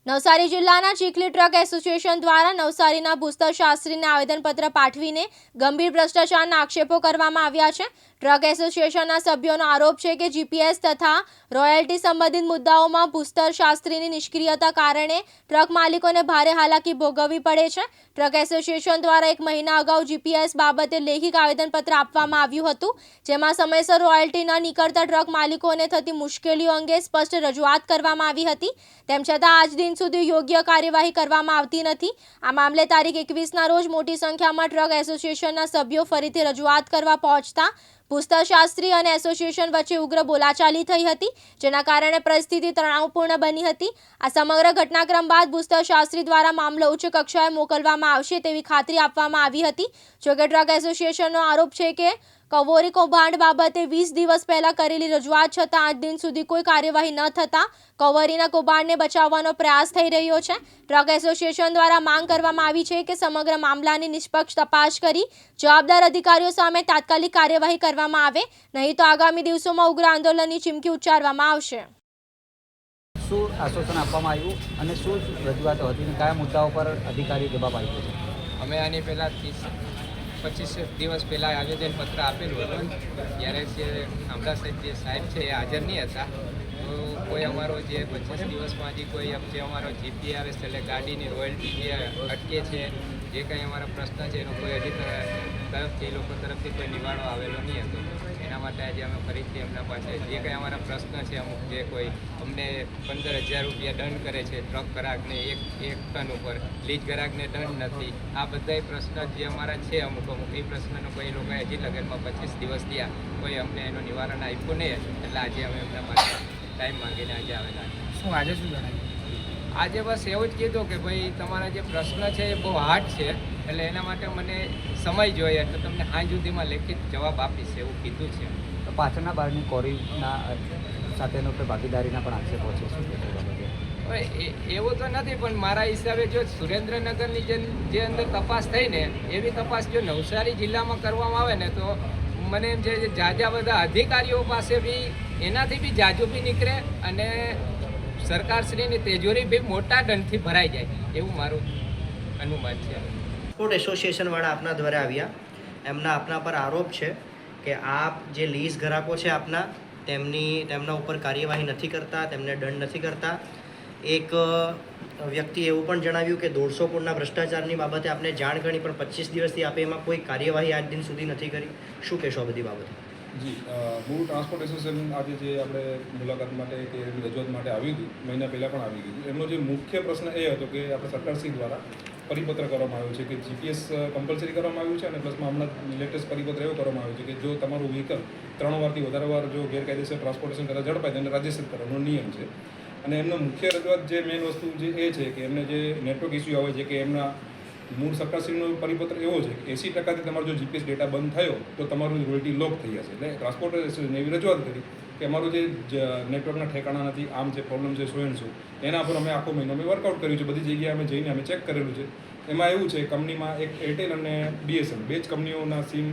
નવસારી જિલ્લાના Chikhli truck association દ્વારા નવસારીના ભૂસ્તર શાસ્ત્રીને આવેદનપત્ર પાઠવીને ગંભીર ભ્રષ્ટાચારના આક્ષેપો કરવામાં આવ્યા છે। ટ્રક એસોસિએશનના સભ્યોનો આરોપ છે કે જીપીએસ તથા રોયલ્ટી સંબંધિત મુદ્દાઓમાં ભૂસ્તર શાસ્ત્રીની નિષ્ક્રિયતા કારણે ટ્રક માલિકોને ભારે હાલાકી ભોગવવી પડે છે। ટ્રક એસોસિએશન દ્વારા 1 મહિના અગાઉ જીપીએસ બાબતે લેખિત આવેદનપત્ર આપવામાં આવ્યું હતું, જેમાં સમયસર રોયલ્ટી ન નીકળતા ટ્રક માલિકોને થતી મુશ્કેલીઓ અંગે સ્પષ્ટ રજૂઆત કરવામાં આવી હતી। તેમ છતાં આજ દિન સુધી યોગ્ય કાર્યવાહી કરવામાં આવતી નથી। આ મામલે તારીખ 21ના રોજ મોટી સંખ્યામાં ટ્રક એસોસિએશનના સભ્યો ફરીથી રજૂઆત કરવા પહોંચતા ભૂસ્તર શાસ્ત્રી અને એસોસિએશન વચ્ચે ઉગ્ર બોલાચાલી થઈ હતી, જેના કારણે પરિસ્થિતિ તણાવપૂર્ણ બની હતી। આ સમગ્ર ઘટનાક્રમ બાદ ભૂસ્તર શાસ્ત્રી દ્વારા મામલો ઉચ્ચ કક્ષાએ મોકલવામાં આવશે તેવી ખાતરી આપવામાં આવી હતી। જોકે ટ્રક એસોસિએશનનો આરોપ છે કે કવોરી કૌભાંડ બાબતે 20 દિવસ પહેલા કરેલી રજૂઆત છતાં આજ દિન સુધી કોઈ કાર્યવાહી ન થતાં કવોરીના કૌભાંડને બચાવવાનો પ્રયાસ થઈ રહ્યો છે। ટ્રક એસોસિએશન દ્વારા માંગ કરવામાં આવી છે કે સમગ્ર મામલાની નિષ્પક્ષ તપાસ કરી જવાબદાર અધિકારીઓ સામે તાત્કાલિક કાર્યવાહી કરવામાં આવે, નહીં તો આગામી દિવસોમાં ઉગ્ર આંદોલનની ચીમકી ઉચ્ચારવામાં આવશે। શું આશ્વાસન આપવામાં આવ્યું અને શું રજૂઆતો હતી અને કયા મુદ્દાઓ પર અધિકારી જવાબ આપ્યો છે? અમે આની પહેલાં 25 દિવસ પહેલાં આવેદનપત્ર આપેલું હતું, જ્યારે જે આમલા સાહેબ છે એ હાજર નહીં હતા, તો કોઈ અમારો જે 25 દિવસમાં હજી કોઈ જે અમારો જીપીઆરએસ એટલે ગાડીની રોયલ્ટી જે અટકે છે, જે કંઈ અમારા પ્રશ્ન છે એનો કોઈ હજી તરફથી એ લોકો તરફથી કોઈ નિવાડો આવેલો નહીં હતો। એના માટે આજે અમે ફરીથી એમના પાસે જે કંઈ અમારા પ્રશ્ન છે, અમુક જે કોઈ અમને 15,000 રૂપિયા દંડ કરે છે ટ્રક ગ્રાહકને એક ટન ઉપર, લીજ ગ્રાહકને દંડ નથી, આ બધા પ્રશ્ન જે અમારા છે અમુક એ પ્રશ્નનો કોઈ લોકોએ હજી લગનમાં 25 દિવસ થયા કોઈ અમને એનું નિવારણ આપ્યું નહીં, એટલે આજે અમે એમના પાસે ટાઈમ માંગીને આજે આવેલા। શું આજે શું જણાવ્યું? આજે બસ એવું જ કીધું કે ભાઈ તમારા જે પ્રશ્ન છે એ બહુ હાર્ડ છે, એટલે એના માટે મને સમય જોઈએ એટલે તમને સાંજ સુધીમાં લેખિત જવાબ આપીશ એવું કીધું છે। તો પાછળના બારની કોરીના સાથેનો કોઈ ભાગીદારીના પણ આક્ષેપો છે, શું કહેવાય? હવે એવું તો નથી, પણ મારા હિસાબે જો સુરેન્દ્રનગરની જે અંદર તપાસ થઈ ને એવી તપાસ જો નવસારી જિલ્લામાં કરવામાં આવે ને તો મને એમ છે જાજા બધા અધિકારીઓ પાસે બી એનાથી બી જાજુ બી નીકળે અને સરકારશ્રીની તિજોરી બી મોટા દંડથી ભરાઈ જાય એવું મારું અનુમાન છે। ટ્રાન્સપોર્ટ એસોસિએશનવાળા આપના દ્વારા આવ્યા, આપના પર આરોપ છે કે આપ જે લીઝ ગ્રાહકો છે આપના તેમના ઉપર કાર્યવાહી નથી કરતા, તેમને દંડ નથી કરતા। એક વ્યક્તિ એવું પણ જણાવ્યું કે 150 કરોડના ભ્રષ્ટાચારની બાબતે આપને જાણ કરી, પણ 25 દિવસથી આપે એમાં કોઈ કાર્યવાહી આજ દિન સુધી નથી કરી। શું કહેશો આ બધી બાબતે? જી, મૂળ ટ્રાન્સપોર્ટ એસોસિએશન આજે જે આપણે મુલાકાત માટે કે રજૂઆત માટે આવ્યું હતું, મહિના પહેલાં પણ આવી ગયું, એમનો જે મુખ્ય પ્રશ્ન એ હતો કે આપણે સરકારશ્રી દ્વારા પરિપત્ર કરવામાં આવ્યો છે કે જીપીએસ કમ્પલસરી કરવામાં આવ્યું છે અને પ્લસમાં હમણાં લેટેસ્ટ પરિપત્ર એવો કરવામાં આવ્યો છે કે જો તમારું વ્હીકલ 3 વારથી વધારે વાર જો ગેરકાયદેસર ટ્રાન્સપોર્ટેશન કરતા ઝડપાય તેને રજીસ્ટર કરવાનો નિયમ છે। અને એમનો મુખ્ય રજૂઆત જે મેઇન વસ્તુ જે એ છે કે એમને જે નેટવર્ક ઇસ્યુ આવે છે કે એમના મૂળ સરકારશ્રીનો પરિપત્ર એવો છે કે 80%થી તમારો જો જીપીએસ ડેટા બંધ થયો તો તમારું રોયલ્ટી લોક થઈ જશે। એટલે ટ્રાન્સપોર્ટ એસોસિએશને એવી રજૂઆત કરી કે અમારું જે નેટવર્કના ઠેકાણા નથી, આમ જે પ્રોબ્લેમ છે સો એન્ડ સો, એના પર અમે આખો મહિનો અમે વર્કઆઉટ કર્યું છે, બધી જગ્યાએ અમે જઈને અમે ચેક કરેલું છે। એમાં એવું છે કંપનીમાં એક એરટેલ અને બીએસએન બે જ કંપનીઓના સિમ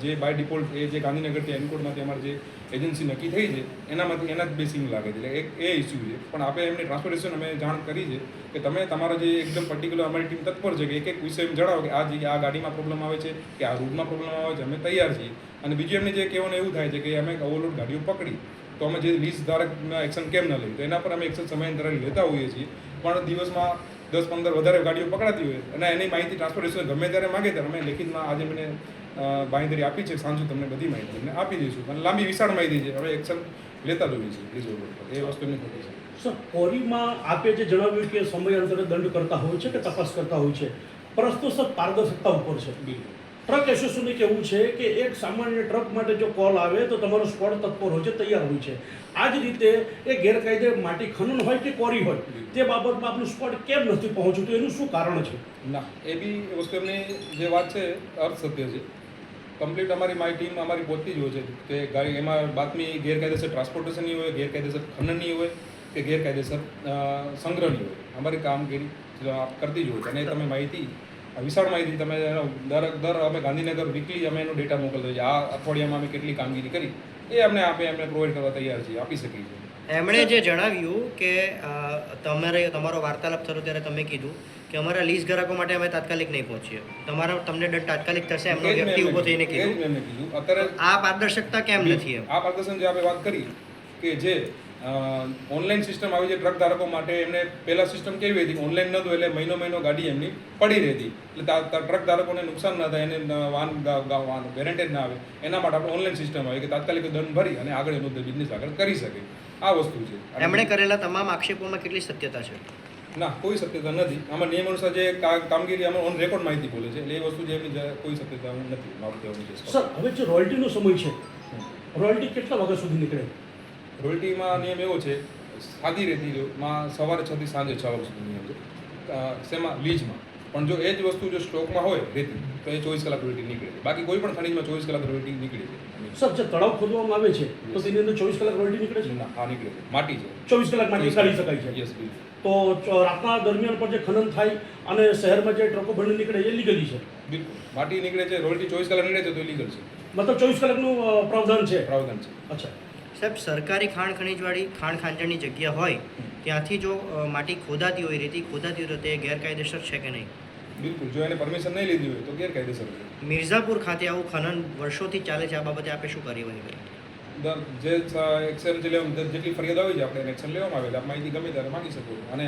જે બાય ડિફોલ્ટ એ જે ગાંધીનગરથી એનકોડમાંથી અમારી જે એજન્સી નક્કી થઈ છે એનામાંથી એના જ બે સિમ લાગે છે, એટલે એ ઇસ્યુ છે। પણ આપણે એમની ટ્રાન્સપોર્ટેશન અમે જાણ કરી છે કે તમે તમારા જે એકદમ પર્ટિક્યુલર અમારી ટીમ તત્પર છે કે એક વિષય એમ જણાવો કે આ જગ્યાએ આ ગાડીમાં પ્રોબ્લેમ આવે છે કે આ રૂટમાં પ્રોબ્લેમ આવે છે, અમે તૈયાર છીએ। અને બીજું એમને જે કહેવાનું એવું થાય છે કે અમે ઓવરલોડ ગાડીઓ પકડી તો અમે જે લીઝ ધારકના એક્શન કેમ ન લઈએ, તો એના પર અમે એક્શન સમયાંતરે લેતા હોઈએ છીએ। પણ દિવસમાં 10-15 વધારે ગાડીઓ પકડાતી હોય અને એની માહિતી ટ્રાન્સપોર્ટેશન ગમે ત્યારે માગે ત્યારે અમે લેખિતમાં આજે મને બાંયધરી આપી છે, સાંજુ તમને બધી માહિતી અમને આપી દઈશું અને લાંબી વિશાળ માહિતી છે, હવે એક્શન લેતા જ હોઈએ છીએ લીઝ ઓવરલોડ, એ વસ્તુની ખોટી છે। સર, કોરીમાં આપે જે જણાવ્યું કે સમયાંતરે દંડ કરતા હોય છે કે તપાસ કરતા હોય છે, પ્રશ્નો સર પારદર્શકતા ઉપર છે। ટ્રક એસોસિએશનનું કહેવું છે કે એક સામાન્ય ટ્રક માટે જો કોલ આવે તો તમારો સ્પોટ તત્પર હોય છે, તૈયાર હોય છે। આ જ રીતે એ ગેરકાયદે માટી ખનન હોય કે કોરી હોય તે બાબતમાં આપણું સ્પોટ કેમ નથી પહોંચતું, એનું શું કારણ છે? ના, એ બી વસ્તુ એમની જે વાત છે અર્થસત્ય છે। કમ્પ્લીટ અમારી મારી ટીમ અમારી પોતથી જ હોય છે કે ગાડી એમાં બાતમી ગેરકાયદેસર ટ્રાન્સપોર્ટેશનની હોય, ગેરકાયદેસર ખનનની હોય કે ગેરકાયદેસર સંગ્રહની હોય, અમારી કામગીરી કરતી જ હોય છે। અને તમે માહિતી વિશાળ માહિતી તમે દર અમે ગાંધીનગર વીકલી અમે એનો ડેટા મોકલતો હોય છે, આ અઠવાડિયામાં અમે કેટલી કામગીરી કરી એ અમને આપે, અમને પ્રોવાઈડ કરવા તૈયાર છીએ, આપી શકીએ છીએ। એમણે જે જણાવ્યું કે તમારો વાર્તાલાપ થયો ત્યારે તમે કીધું કે અમારા લીઝ ગ્રાહકો માટે અમે તાત્કાલિક નહીં પહોંચીએ, તમને દંડ તાત્કાલિક થશે, એમનો એ જ વ્યક્તિ મેં ઊભો થઈને કીધું. કીધું. એ જ મેં કીધું. અત્યારે આ પારદર્શકતા કેમ નથી એમ? આ પારદર્શન જે આપણે વાત કરી કે જે ઓનલાઈન સિસ્ટમ આવી છે ટ્રક ધારકો માટે, એમને પહેલા સિસ્ટમ કેવી હતી, ઓનલાઈન નહોતું એટલે મહિનો ગાડી એમની પડી રહેતી, એટલે ટ્રક ધારકોને નુકસાન ના થાય, એને વાહન ગેરંટેડ ના આવે, એના માટે આપણે ઓનલાઈન સિસ્ટમ આવી કે તાત્કાલિક દંડ ભરી અને આગળ એનું બિઝનેસ આગળ કરી શકે. આ વસ્તુ છે. એમણે કરેલા તમામ આક્ષેપોમાં કેટલી સત્યતા છે? ના, કોઈ સત્યતા નથી. આમાં નિયમ અનુસાર જે કામગીરી આમાં ઓન રેકોર્ડ માહિતી બોલે છે, એટલે એ વસ્તુ જે એમની કોઈ સત્યતા નથી મારું કહેવાનું છે. સર હવે જે રોયલ્ટીનો સમય છે, રોયલ્ટી કેટલા વાગ્યા સુધી નીકળે? રોયલ્ટીમાં નિયમ એવો છે, સાદી રેતીમાં સવારે 6 થી સાંજે 6 વાગ્યા સુધી નિયમ છે. શેમાં? લીઝમાં. પણ જો એ જ વસ્તુ જો સ્ટોકમાં હોય રેતી તો એ 24 કલાક રોયલ્ટી નીકળે છે. બાકી કોઈ પણ ખનીજમાં 24 કલાક રોયલ્ટી નીકળે છે. સર જે તળાવ ખોદવામાં આવે છે તો તેની અંદર 24 કલાક રોયલ્ટી નીકળે છે? ના, આ નીકળે છે. માટી છે. 24 કલાકમાં નીકાળી શકાય છે. યસ, બિલકુલ. તો રાતના દરમિયાન પણ જે ખનન થાય અને શહેરમાં જે ટ્રકો બંધ નીકળે એ લીગલી છે? બિલકુલ. માટી નીકળે છે, રોયલ્ટી 24 કલાક નીકળે છે તો લીગલ છે. મતલબ 24 કલાકનું પ્રાવધાન છે? પ્રાવધાન છે. અચ્છા. સાહેબ, સરકારી ખનીજવાળી ખાંડની જગ્યા હોય ત્યાંથી જો માટી ખોદાતી હોય, રેતી ખોદાતી હોય તો તે ગેરકાયદેસર છે કે નહીં? બિલકુલ. જો એને પરમિશન નહીં લીધી હોય તો ગેરકાયદેસર છે. મિર્ઝાપુર ખાતે આવું ખનન વર્ષોથી ચાલે છે, આ બાબતે આપણે શું કાર્યવાહી કરી? જે એક્શન જેટલી ફરિયાદ આવી છે આપણે એને એક્શન લેવામાં આવે. આપ માહિતી ગમે ત્યારે માંગી શકો છો. અને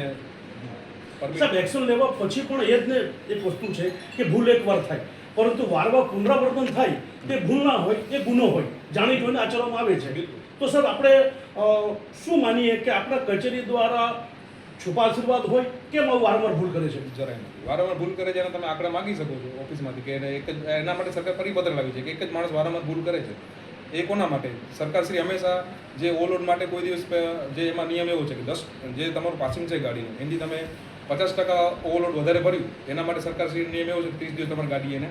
સાહેબ એક્શન લેવા પછી પણ એ જ ને એક વસ્તુ છે કે ભૂલ એકવાર થાય, પરંતુ વારંવાર પુનરાવર્તન થાય તે ભૂલ ના હોય, એ ગુનો હોય, જાણી જોઈને આચરવામાં આવે છે. તો સાહેબ આપણે શું માનીએ કે આપણા કચેરી દ્વારા છુપા આશીર્વાદ હોય કેમ આવું વારંવાર ભૂલ કરે છે? જરાય નથી. વારંવાર ભૂલ કરે છે અને તમે આંકડા માંગી શકો છો ઓફિસમાંથી કે એને એક જ એના માટે સરકાર પરિપત્ર લાવી છે કે એક જ માણસ વારંવાર ભૂલ કરે છે. એ કોના માટે? સરકારશ્રી હંમેશા જે ઓવરલોડ માટે કોઈ દિવસ જે એમાં નિયમ એવો છે કે 10 જે તમારું પાસિંગ છે ગાડીનું એનાથી તમે 50% ઓવરલોડ વધારે ભર્યું, એના માટે સરકારશ્રી નિયમ એવો છે કે 30 દિવસ તમારી ગાડી એને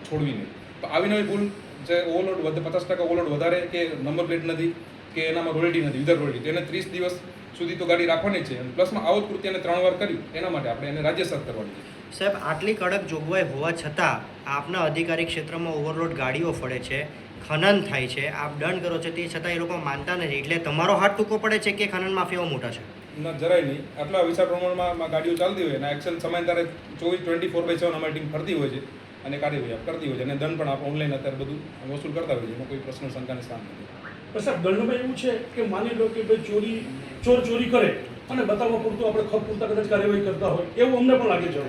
છોડવી નહીં. તો આવી નવી ભૂલ જે ઓવરલોડ 50% ઓવરલોડ વધારે કે નંબર પ્લેટ નથી કે એનામાં રોયલ્ટી નથી, વિધર રોયલ્ટી, તો એને 30 દિવસ સુધી તો ગાડી રાખવાની છે. અને પ્લસમાં આવું જ કૃત્ય એને 3 વાર કર્યું એના માટે આપણે એને રાજ્ય સર કરવાની છે. સાહેબ, આટલી કડક જોગવાઈ હોવા છતાં આપના અધિકારી ક્ષેત્રમાં ઓવરલોડ ગાડીઓ ફળે છે, ખનન થાય છે, આપ દંડ કરો છો, તે છતાં એ લોકો માનતા નથી, એટલે તમારો હાથ ટૂંકો પડે છે કે ખનન માફિયાઓ મોટા છે? ના, જરાય નહીં. આટલા વિશાળ પ્રમાણમાં ગાડીઓ ચાલતી હોય અને એક્શન સમયાંતરે 24/7 અમારી ટીમ ફરતી હોય છે અને કાર્યવાહી કરતી હોય છે અને દંડ પણ આપણે ઓનલાઈન અત્યારે બધું વસૂલ કરતા હોય છે. એમાં કોઈ પ્રશ્ન શંકાને સ્થાન નથી. પણ સાહેબ દંડમાં એવું છે કે માની લો કે ભાઈ ચોર ચોરી કરે અને બતાવવા પૂરતું આપણે ખપ પૂરતા કદાચ કાર્યવાહી કરતા હોય એવું અમને પણ લાગે છે.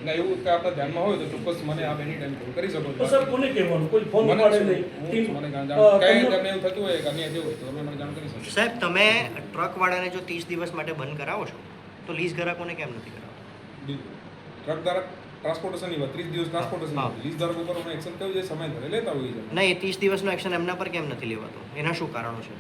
ના, એવું કે આપણા ધ્યાનમાં હોય તો ચોક્કસ મને આપ એની ટાઈમ કોલ કરી શકો તો છો. સર કોને કહેવાનું? કોઈ ફોન ઉપાડે નહીં? મને તમને એવું થતું હોય કે અન્ય જેવું હોય તો તમે મને જાણ કરી શકો. સાહેબ, તમે ટ્રકવાળાને જો 30 દિવસ માટે બંધ કરાવો છો તો લીઝ ગ્રાહકોને કેમ નથી કરાવતા? બિલકુલ. ટ્રક ધારક ટ્રાન્સપોર્ટેશનની વાત 30 દિવસ ટ્રાન્સપોર્ટેશન લીઝ ધારકો પર અમે એક્શન કયું છે સમયાંતરે લેતા હોઈએ છીએ. નહીં, 30 દિવસનો એક્શન એમના પર કેમ નથી લેવાતો? એના શું કારણો છે?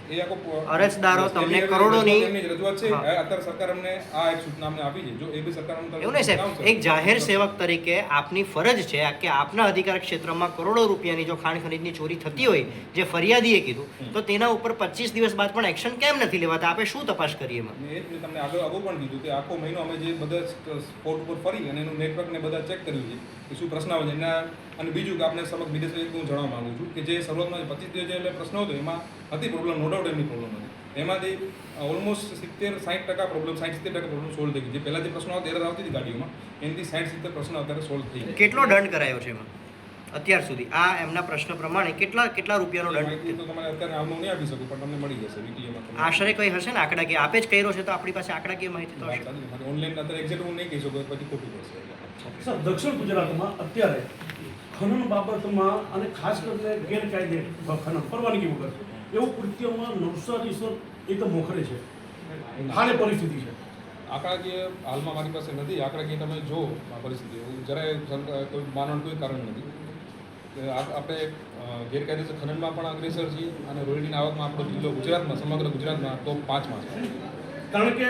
એ આખો અરજદારો તમને કરોડોની એમની જ રજૂઆત છે. અત્યારે સરકાર અમને આ એક સૂચના અમને આપી છે. જો એ બી સરકાર અમને એવું નહીં સાહેબ, એક જાહેર સેવક તરીકે આપની ફરજ છે કે આપના અધિકાર ક્ષેત્રમાં કરોડો રૂપિયાની જો ખાણ ખનીજની ચોરી થતી હોય, જે ફરિયાદીએ કીધું, તો તેના ઉપર 25 દિવસ બાદ પણ એક્શન કેમ નથી લેવાતા? આપણે શું તપાસ કરીએ એમાં? એ જ મેં તમને અગાઉ પણ કીધું કે આખો મહિનો અમે જે બધા સ્પોટ ઉપર ફરી અને એનું નેટવર્કને બધા ચેક કર્યું છે કે શું પ્રશ્ન આવે છે એના. અને બીજું કે આપણે સમક્ષ વિદેશ હું જણાવવા માંગુ છું કે જે શરૂઆતમાં 25 દિવસ જે પ્રશ્ન હતો એમાં હતી પ્રોબ્લેમ, નો ડાઉટ એમની પ્રોબ્લેમ હતી. એમાંથી ઓલમોસ્ટ 70-60% પ્રોબ્લેમ, 60-70% પ્રોબ્લેમ સોલ્વ થઈ ગઈ. જે પહેલાં જે પ્રશ્નો એરર આવતી હતી ગાડીઓમાં એનાથી 60-70% પ્રશ્નો અત્યારે સોલ્વ થઈ ગયા. કેટલો દંડ કરાયો છે એમાં અત્યાર સુધી? આ એમના પ્રશ્ન પ્રમાણે કેટલા રૂપિયાનો દંડ? માહિતી તો તમારે અત્યારે હાલમાં નહીં આપી શકું પણ તમને મળી જશે વીટીએમાં. આશરે કઈ હશે ને આંકડાકીય? આપે જ કર્યો છે તો આપણી પાસે આંકડાકીય માહિતી તો હશે. ઓનલાઈન અત્યારે એક્ઝેક્ટ હું નહીં કહી શકું, પછી ખોટું પડશે. સર દક્ષિણ ગુજરાતમાં અત્યારે ખનન બાબતમાં અને ખાસ કરીને ગેરકાયદે ખનન પરવાનગી વગર એવું કૃત્યમાં નવસારી સર એકદમ મોખરે છે. હાલે પરિસ્થિતિ છે. આંકડાકીય હાલમાં મારી પાસે નથી. આંકડાકીય તમે જો આ પરિસ્થિતિ જરાય કોઈ માનવાનું કોઈ કારણ નથી. આપણે ગેરકાયદેસર ખનનમાં પણ અગ્રેસર છીએ અને રોયલ્ટીની આવકમાં આપણો જિલ્લો ગુજરાતમાં, સમગ્ર ગુજરાતમાં ટોપ 5માં છે. કારણ કે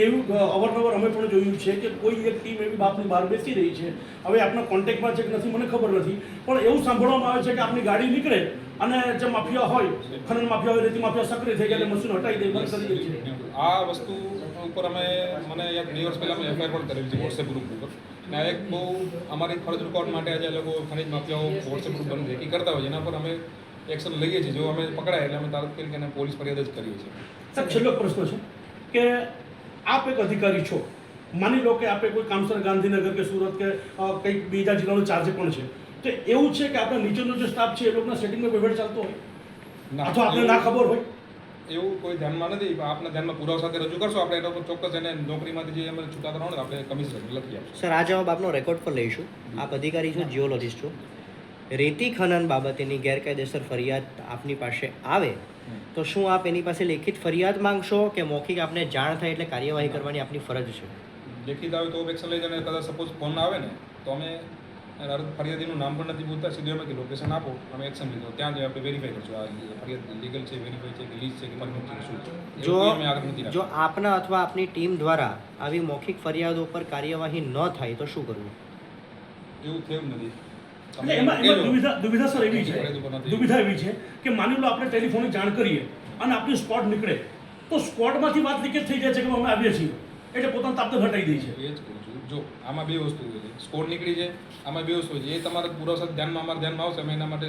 એવું અવારનવાર અમે પણ જોયું છે કે કોઈ એક ટીમ એવી બાપની બહાર બેસી રહી છે. હવે આપણા કોન્ટેક્ટમાં છે કે નથી મને ખબર નથી, પણ એવું સાંભળવામાં આવે છે કે આપણી ગાડી નીકળે અને જે માફિયા હોય, ખનન માફિયા હોય, રેતી માફિયા સક્રિય થઈ ગયા એટલે મશીન હટાવી દે, બંધ કરી દે છે. આ વસ્તુ ઉપર મને 2 વર્ષ પહેલાં અમે એફઆઈઆર પણ કરેલી છે વોટ્સએપ ગ્રુપ ઉપર. અને આ એક બહુ અમારી ફરજ રૂકાવટ માટે આજે લોકો ખનીજ માફિયાઓ વોટ્સએપ ગ્રુપ બની રેકી કરતા હોય એના પર અમે એક્શન લઈએ છીએ. જો અમે પકડાય એટલે અમે તાત્કાલિક એને પોલીસ ફરિયાદ જ કરીએ છીએ. સાહેબ છેલ્લો પ્રશ્ન છે કે આપ એક અધિકારી છો, માની લો કે આપે કોઈ કામસર ગાંધીનગર કે સુરત કે કંઈક બીજા જિલ્લાનો ચાર્જ પણ છે, તો એવું છે કે આપણા નીચેનો જે સ્ટાફ છે એ લોકોના સેટિંગમાં વહીવટ ચાલતો હોય અથવા આપણે ના ખબર હોય? એવું કોઈ ધ્યાનમાં નથી. આપના ધ્યાનમાં પુરાવા સાથે રજૂ કરશો આપણે એના પર ચોક્કસ એને નોકરીમાંથી જે અમે છૂટા કરવાનું આપણે કમિશનર લખી આપશું. સર, આ જવાબ આપનો રેકોર્ડ પર લઈશું. આપ અધિકારી છો, જીઓલોજિસ્ટ છો. રેતી ખનન બાબતેની ગેરકાયદેસર ફરિયાદ આપની પાસે આવે તો શું આપ એની પાસે લેખિત ફરિયાદ માંગશો કે મૌખિક આપને જાણ થાય એટલે કાર્યવાહી કરવાની આપની ફરજ છે? લેખિત આવે તો એક્શન લઈ જાય. કદાચ સપોઝ ફોન આવે ને તો અમે ફરિયાદીનું નામ પણ નથી પૂછતા, સીધું એમ કે લોકેશન આપો, અમે એક્શન લીધો. ત્યાં જ આપણે વેરીફાઈ કરશું આ ફરિયાદ લીગલ છે, વેરીફાઈ છે કે લીઝ છે કે પરમિટ છે શું છે. જો એવું અમે આગળ નથી જો આપના અથવા આપની ટીમ દ્વારા આવી મૌખિક ફરિયાદો પર કાર્યવાહી ન થાય તો શું કરવું? એવું થયું નથી. એટલે એમાં દુવિધા સર એવી છે, દુવિધા એવી છે કે માની લો આપણે ટેલિફોનની જાણ કરીએ અને આપણી સ્પોટ નીકળે તો સ્પોટમાંથી વાત લીકેજ થઈ જાય છે કે અમે આવીએ છીએ એટલે પોતાનું તાપતે હટાવી દે છે. એ જ કહું છું. જો આમાં બે વસ્તુ છે, સ્કોર નીકળી છે, આમાં બે વસ્તુ છે. એ તમારે પૂરા સાથે ધ્યાનમાં અમારા ધ્યાનમાં આવશે. અમે એના માટે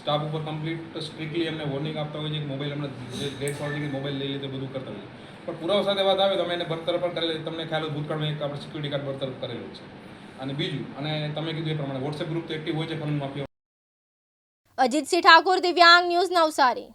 સ્ટાફ ઉપર કમ્પ્લીટ સ્ટ્રિક્ટલી એમને વોર્નિંગ આપતા હોય છે કે મોબાઈલ અમને જે રેડ પાડે કે મોબાઈલ લઈ લે તો બધું કરતા હોય. પણ પુરાવા સાથે વાત આવે તો અમે એને બરતરફ પણ કરેલી. તમને ખ્યાલ હોય ભૂતકાળમાં એક આપણે સિક્યુરિટી કાર્ડ બરતરફ કરેલું છે. અને બીજું, અને તમે કીધું એ પ્રમાણે વોટ્સએપ ગ્રુપ તો એક્ટિવ હોય છે ખનન માફિયા. અજીતસિંહ ઠાકોર, દિવ્યાંગ ન્યૂઝ, નવસારી.